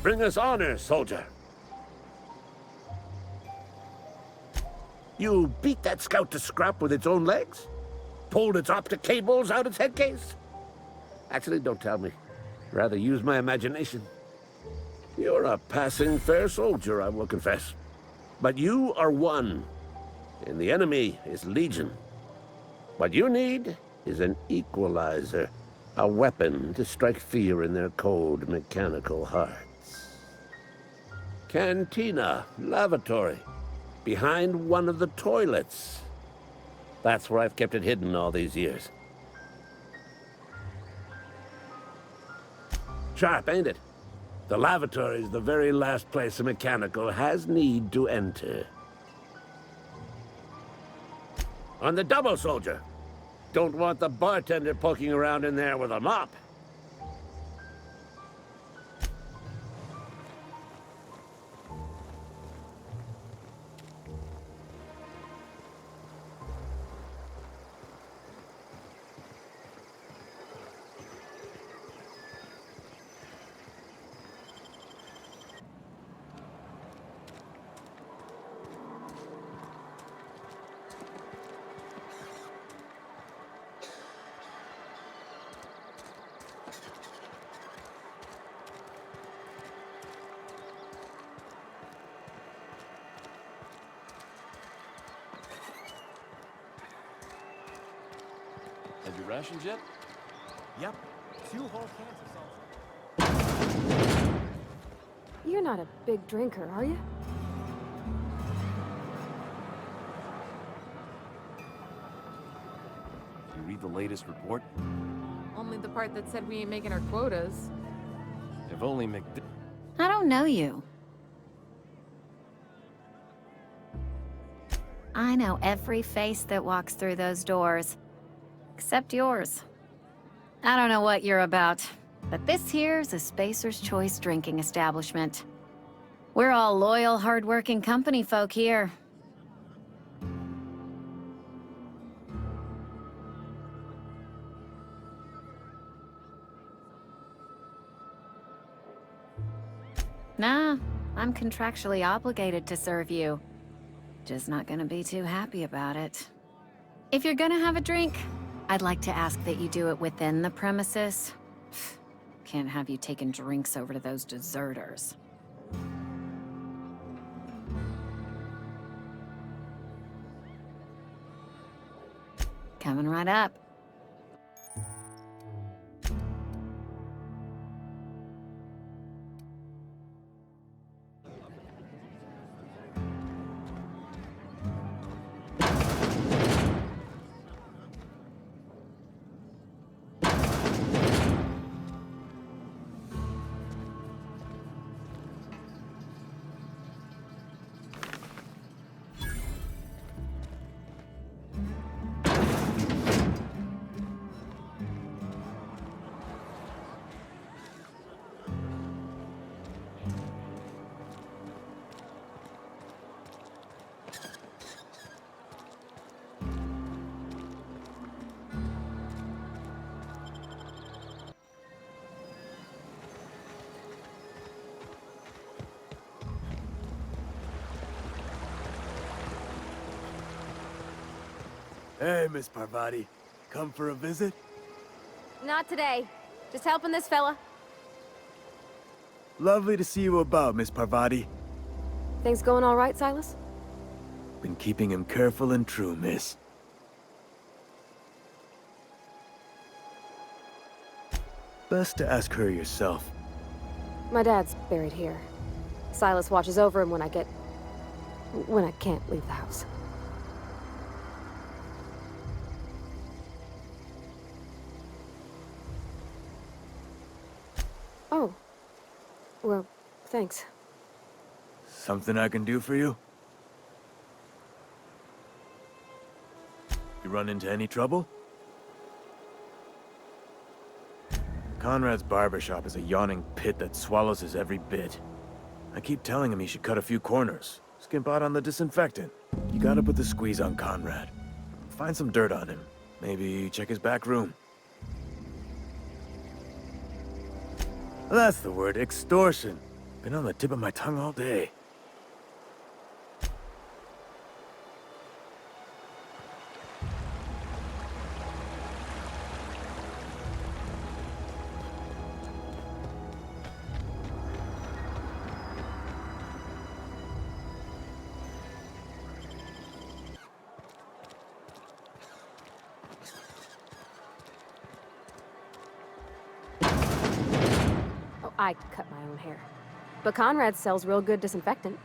Bring us honor, soldier. You beat that scout to scrap with its own legs? Pulled its optic cables out its headcase? Actually, don't tell me. Rather use my imagination. You're a passing fair soldier, I will confess. But you are one, and the enemy is legion. What you need is an equalizer, a weapon to strike fear in their cold, mechanical hearts. Cantina, lavatory, behind one of the toilets. That's where I've kept it hidden all these years. Sharp, ain't it? The lavatory is the very last place a mechanical has need to enter. On the double, soldier. Don't want the bartender poking around in there with a mop. Had your rations yet? Yep. 2 whole cans of salsa. You're not a big drinker, are you? You read the latest report? Only the part that said we ain't making our quotas. If only I don't know you. I know every face that walks through those doors. Except yours. I don't know what you're about, but this here's a Spacer's Choice drinking establishment. We're all loyal, hard-working company folk here. Nah, I'm contractually obligated to serve you. Just not gonna be too happy about it. If you're gonna have a drink, I'd like to ask that you do it within the premises. Can't have you taking drinks over to those deserters. Coming right up. Hey, Miss Parvati. Come for a visit? Not today. Just helping this fella. Lovely to see you about, Miss Parvati. Things going all right, Silas? Been keeping him careful and true, miss. Best to ask her yourself. My dad's buried here. Silas watches over him when I can't leave the house. Oh. Well, thanks. Something I can do for you? You run into any trouble? Conrad's barbershop is a yawning pit that swallows his every bit. I keep telling him he should cut a few corners, skimp out on the disinfectant. You gotta put the squeeze on Conrad. Find some dirt on him. Maybe check his back room. That's the word, extortion. Been on the tip of my tongue all day. Oh, I cut my own hair. But Conrad sells real good disinfectant.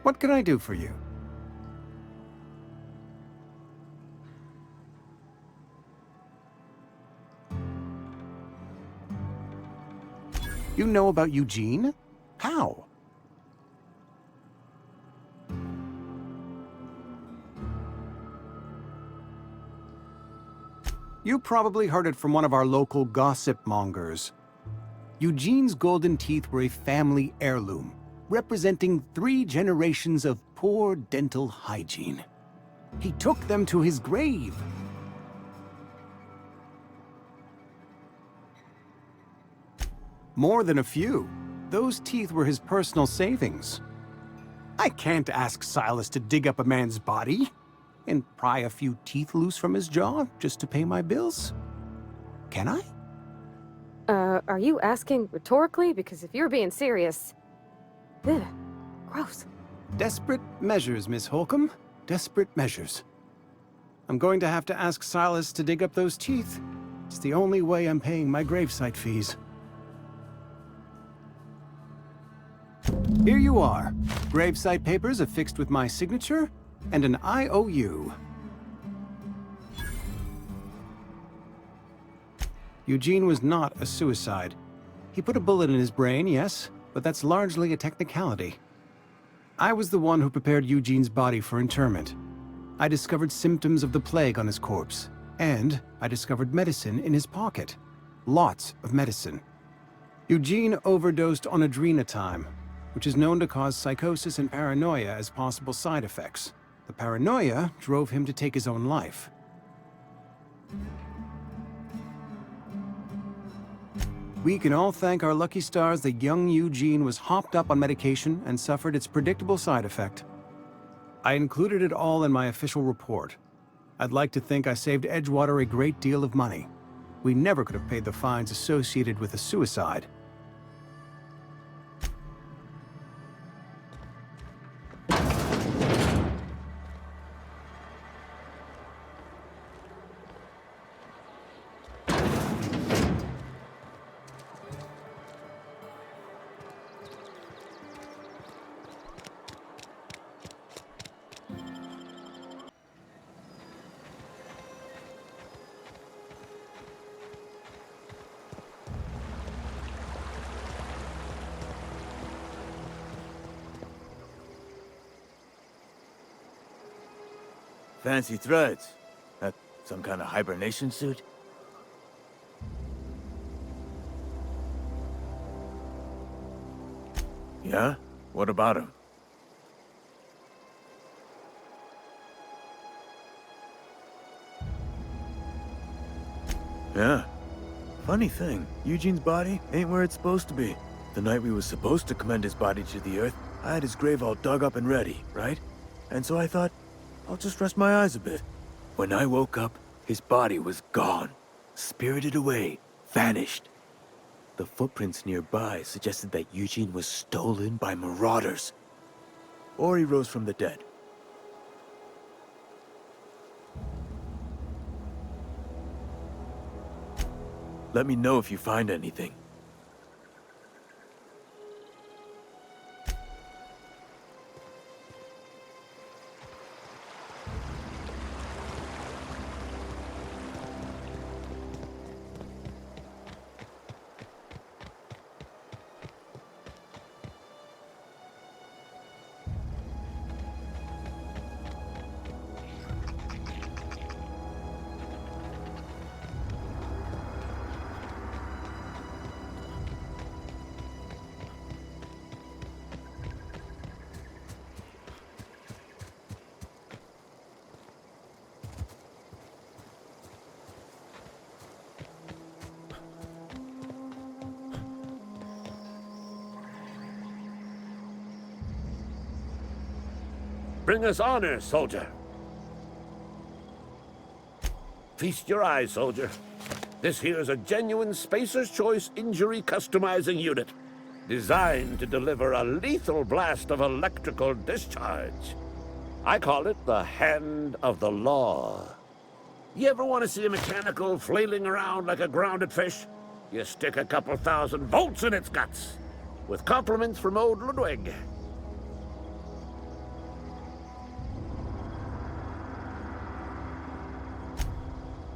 What can I do for you? You know about Eugene? How? You probably heard it from one of our local gossip mongers. Eugene's golden teeth were a family heirloom, representing 3 generations of poor dental hygiene. He took them to his grave. More than a few. Those teeth were his personal savings. I can't ask Silas to dig up a man's body and pry a few teeth loose from his jaw just to pay my bills. Can I? Are you asking rhetorically? Because if you're being serious... Ugh, gross. Desperate measures, Miss Holcomb. Desperate measures. I'm going to have to ask Silas to dig up those teeth. It's the only way I'm paying my gravesite fees. Here you are. Gravesite papers affixed with my signature and an IOU. Eugene was not a suicide. He put a bullet in his brain, yes, but that's largely a technicality. I was the one who prepared Eugene's body for interment. I discovered symptoms of the plague on his corpse, and I discovered medicine in his pocket. Lots of medicine. Eugene overdosed on adrenatime, which is known to cause psychosis and paranoia as possible side effects. The paranoia drove him to take his own life. We can all thank our lucky stars that young Eugene was hopped up on medication and suffered its predictable side effect. I included it all in my official report. I'd like to think I saved Edgewater a great deal of money. We never could have paid the fines associated with a suicide. Fancy threads. That some kind of hibernation suit? Yeah? What about him? Yeah. Funny thing, Eugene's body ain't where it's supposed to be. The night we was supposed to commend his body to the earth, I had his grave all dug up and ready, right? And so I thought, I'll just rest my eyes a bit. When I woke up, his body was gone. Spirited away. Vanished. The footprints nearby suggested that Eugene was stolen by marauders. Or he rose from the dead. Let me know if you find anything. Bring us honor, soldier. Feast your eyes, soldier. This here's a genuine Spacer's Choice injury customizing unit, designed to deliver a lethal blast of electrical discharge. I call it the Hand of the Law. You ever want to see a mechanical flailing around like a grounded fish? You stick a couple thousand volts in its guts. With compliments from old Ludwig.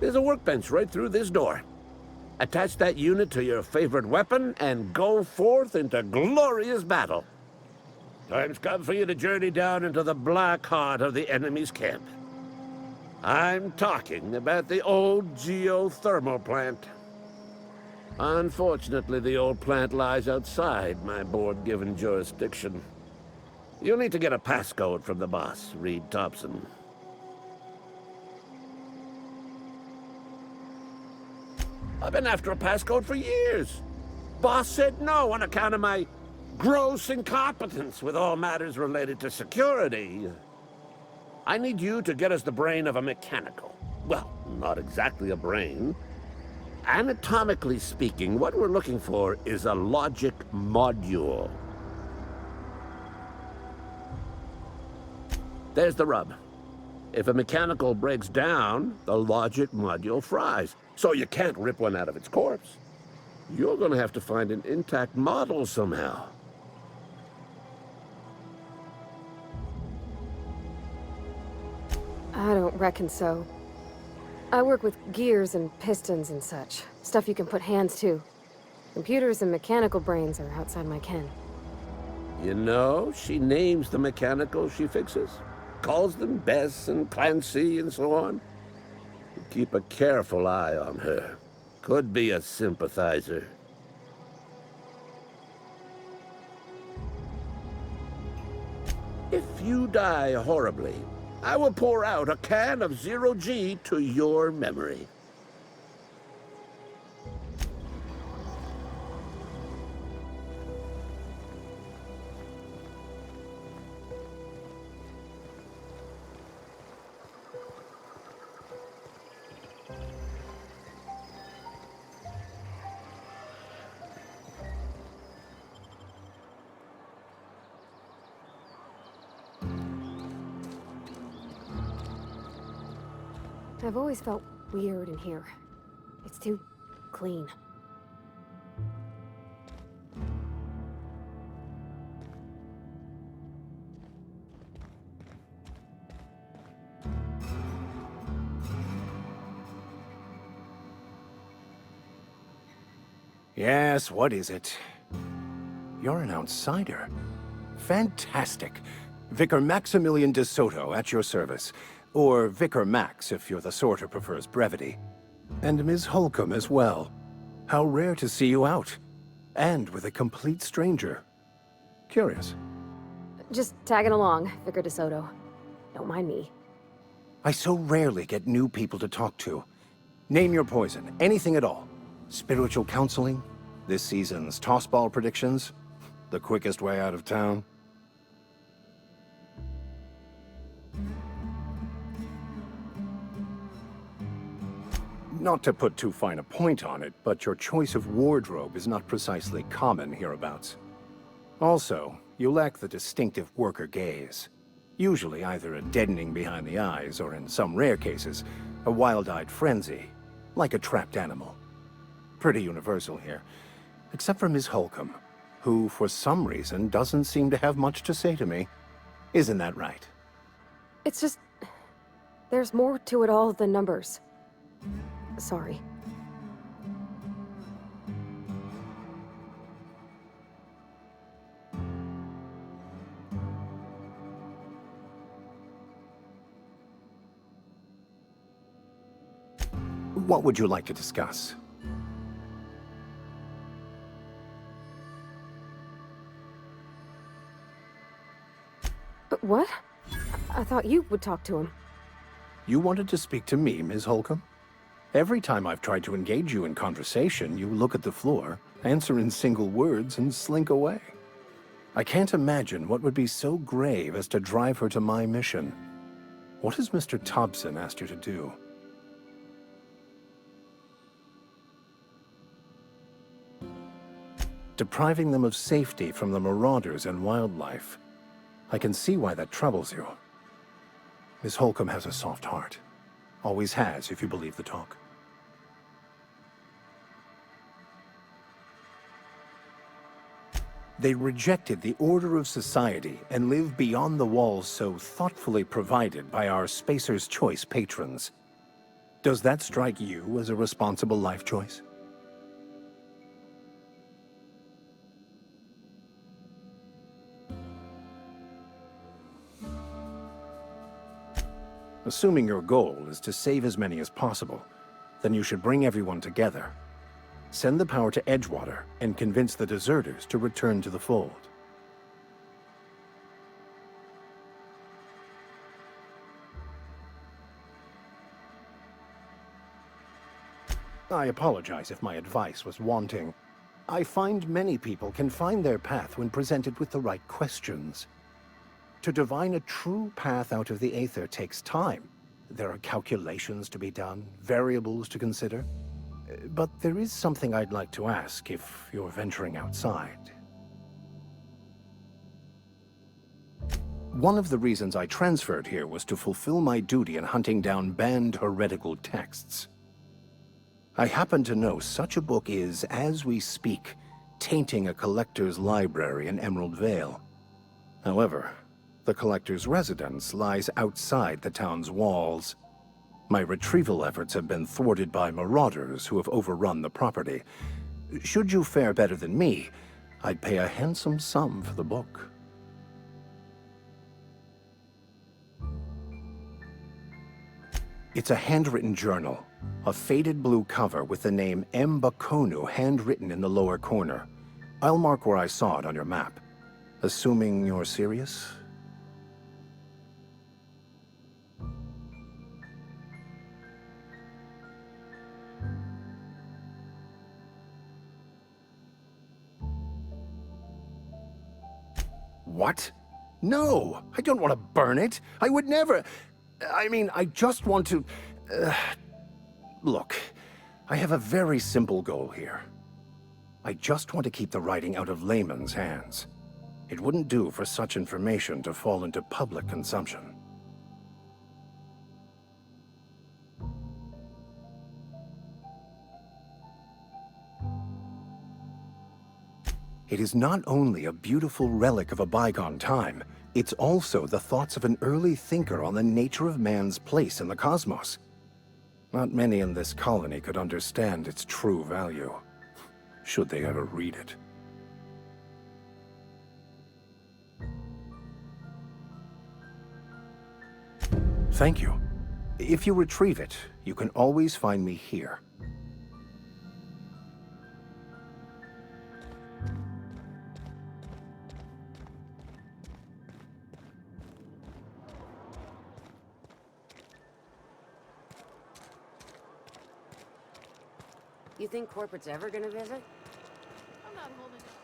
There's a workbench right through this door. Attach that unit to your favorite weapon and go forth into glorious battle. Time's come for you to journey down into the black heart of the enemy's camp. I'm talking about the old geothermal plant. Unfortunately, the old plant lies outside my board-given jurisdiction. You'll need to get a passcode from the boss, Reed Thompson. I've been after a passcode for years. Boss said no on account of my gross incompetence with all matters related to security. I need you to get us the brain of a mechanical. Well, not exactly a brain. Anatomically speaking, what we're looking for is a logic module. There's the rub. If a mechanical breaks down, the logic module fries. So you can't rip one out of its corpse. You're gonna have to find an intact model somehow. I don't reckon so. I work with gears and pistons and such. Stuff you can put hands to. Computers and mechanical brains are outside my ken. You know, she names the mechanicals she fixes. Calls them Bess and Clancy and so on. Keep a careful eye on her. Could be a sympathizer. If you die horribly, I will pour out a can of Zero-G to your memory. I've always felt weird in here. It's too clean. Yes, what is it? You're an outsider. Fantastic. Vicar Maximilian de Soto at your service. Or Vicar Max, if you're the sort who prefers brevity. And Ms. Holcomb as well. How rare to see you out. And with a complete stranger. Curious. Just tagging along, Vicar DeSoto. Don't mind me. I so rarely get new people to talk to. Name your poison, anything at all. Spiritual counseling? This season's tossball predictions? The quickest way out of town? Not to put too fine a point on it, but your choice of wardrobe is not precisely common hereabouts. Also, you lack the distinctive worker gaze. Usually either a deadening behind the eyes, or in some rare cases, a wild-eyed frenzy, like a trapped animal. Pretty universal here, except for Ms. Holcomb, who, for some reason, doesn't seem to have much to say to me. Isn't that right? It's just... there's more to it all than numbers. Sorry. What would you like to discuss? What? I thought you would talk to him. You wanted to speak to me, Ms. Holcomb? Every time I've tried to engage you in conversation, you look at the floor, answer in single words, and slink away. I can't imagine what would be so grave as to drive her to my mission. What has Mr. Thompson asked you to do? Depriving them of safety from the marauders and wildlife. I can see why that troubles you. Miss Holcomb has a soft heart. Always has, if you believe the talk. They rejected the order of society and live beyond the walls so thoughtfully provided by our Spacer's Choice patrons. Does that strike you as a responsible life choice? Assuming your goal is to save as many as possible, then you should bring everyone together. Send the power to Edgewater and convince the deserters to return to the fold. I apologize if my advice was wanting. I find many people can find their path when presented with the right questions. To divine a true path out of the Aether takes time. There are calculations to be done, variables to consider. But there is something I'd like to ask if you're venturing outside. One of the reasons I transferred here was to fulfill my duty in hunting down banned heretical texts. I happen to know such a book is, as we speak, tainting a collector's library in Emerald Vale. However, the collector's residence lies outside the town's walls. My retrieval efforts have been thwarted by marauders who have overrun the property. Should you fare better than me, I'd pay a handsome sum for the book. It's a handwritten journal, a faded blue cover with the name M'Bakono handwritten in the lower corner. I'll mark where I saw it on your map. Assuming you're serious? What? No! I don't want to burn it! I would never... I mean, I just want to... Look, I have a very simple goal here. I just want to keep the writing out of layman's hands. It wouldn't do for such information to fall into public consumption. It is not only a beautiful relic of a bygone time, it's also the thoughts of an early thinker on the nature of man's place in the cosmos. Not many in this colony could understand its true value, should they ever read it. Thank you. If you retrieve it, you can always find me here. You think corporate's ever gonna visit? I'm not holding it.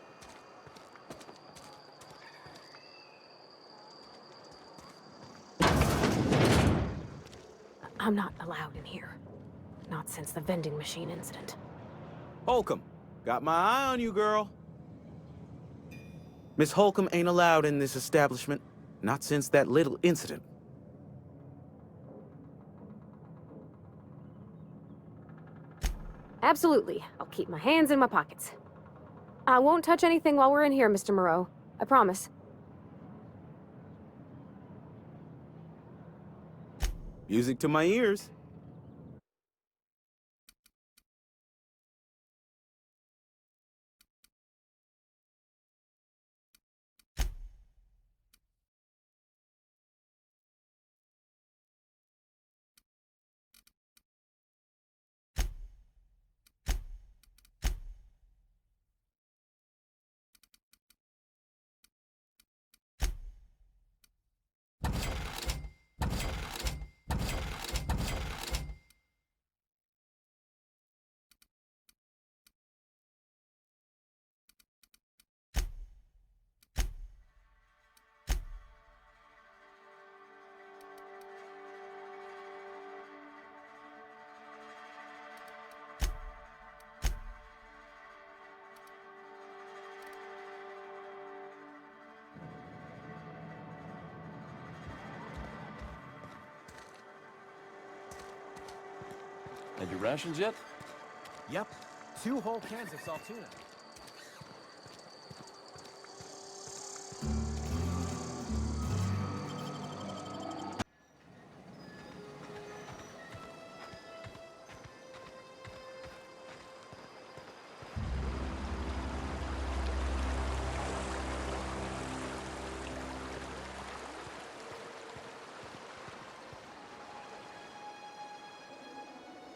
I'm not allowed in here. Not since the vending machine incident. Holcomb, got my eye on you, girl. Miss Holcomb ain't allowed in this establishment. Not since that little incident. Absolutely. I'll keep my hands in my pockets. I won't touch anything while we're in here, Mr. Moreau. I promise. Music to my ears. Had your rations yet? Yep. 2 whole cans of salt tuna.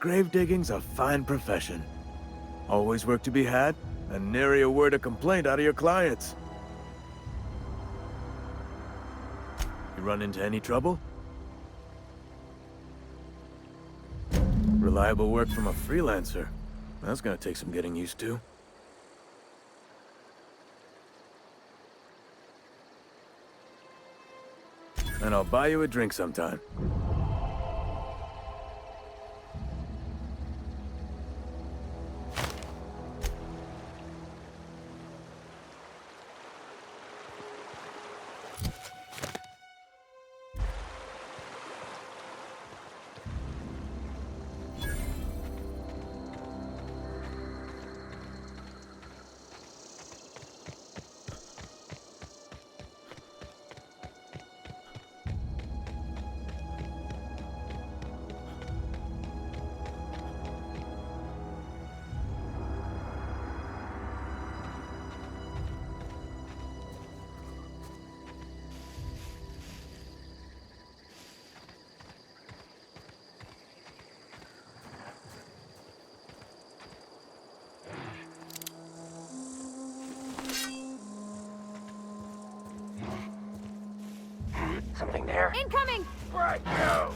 Grave digging's a fine profession. Always work to be had, and nary a word of complaint out of your clients. You run into any trouble? Reliable work from a freelancer. That's gonna take some getting used to. And I'll buy you a drink sometime. Something there? Incoming! Right, you!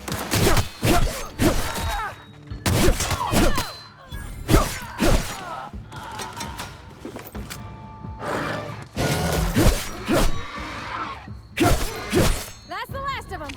That's the last of them.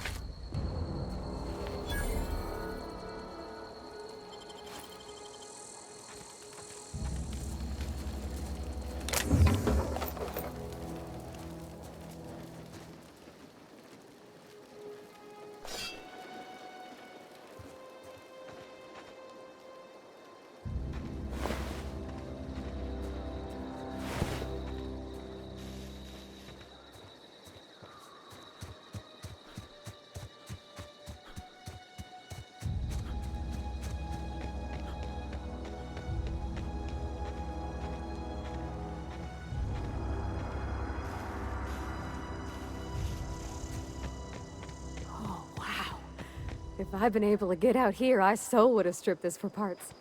If I'd been able to get out here, I so would have stripped this for parts.